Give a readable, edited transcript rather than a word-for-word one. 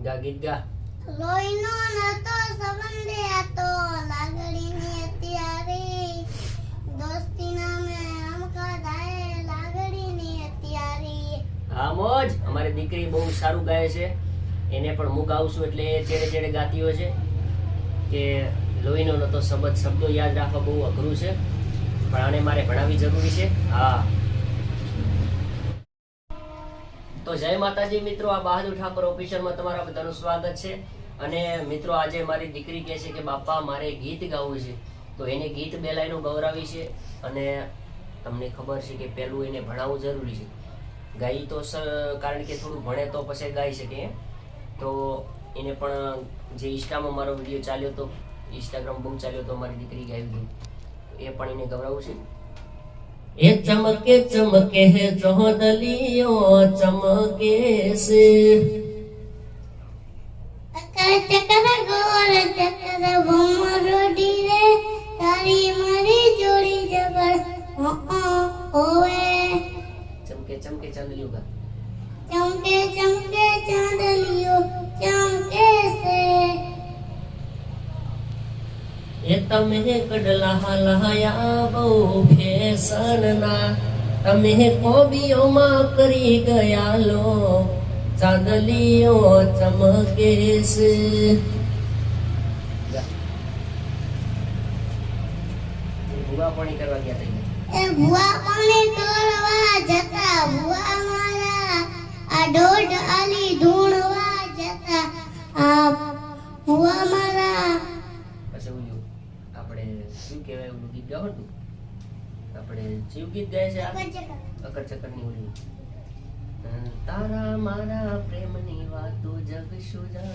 ગા ગીત ગા. લોહીનો નતો સંબંધે આ તો લાગણીની અત્યારી દોસ્તી નામે આમકા દાય લાગણીની અત્યારી. હા મોજ, અમારી દીકરી બહુ સારું ગાય છે. એને પણ હું ગાઉં છું એટલે એ ચેડે ચેડે ગાતી હોય છે કે લોહીનો નતો સંબંધ. શબ્દો યાદ રાખવા બહુ અઘરું છે, પણ આને મારે ભણાવવી જરૂરી છે. હા તો જય માતાજી મિત્રો, આ બહાદુર ઠાકોર ઓફિશિયલમાં તમારા બધાનું સ્વાગત છે. અને મિત્રો આજે મારી દીકરી કહે છે કે બાપા મારે ગીત ગાવું છે, તો એને ગીત બે લાઈનો ગવરાવી છે. અને તમને ખબર છે કે પહેલું એને ભણાવવું જરૂરી છે. ગાઈ તો કારણ કે થોડું ભણે તો પછી ગાઈ શકે. તો એને પણ જે ઇન્સ્ટામાં મારો વિડીયો ચાલ્યો હતો, ઇન્સ્ટાગ્રામ બહુ ચાલ્યો હતો, મારી દીકરી ગાઈ હતી, એ પણ એને ગવરાવું છે. એ ચમકે ચમકે હે ચોદલીઓ ચમકે છે, ચકર ચકર ગોર ચકર ભમરોડી રે તારી મારી જોડી જબર હોવે. ચમકે ચમકે ચાંદલીઓ ગા. ચમકે ચમકે ચાંદલિયો ચમકે છે. એ તમે કડલા લહાયા બહુ ફેશનના, તમે કોબીઓમાં કરી ગયા લો ચાંદલીઓ ચમકે છે. ભૂવા પાણી કરવા ગયા હતા. એ ભુવા પાણી તોડવા જતા ભુવા મારા આ દોઢ આલી ધૂણવા જતા આ ભુવા મારા. પછી ઓલું આપણે શું કહેવાય, ઓલું ગીત ગાવ હતું આપણે, શિવ ગીત ગાય છે આ અકર ચકરની ઓલી. તારા મારા પ્રેમની વાતો જગ સુજા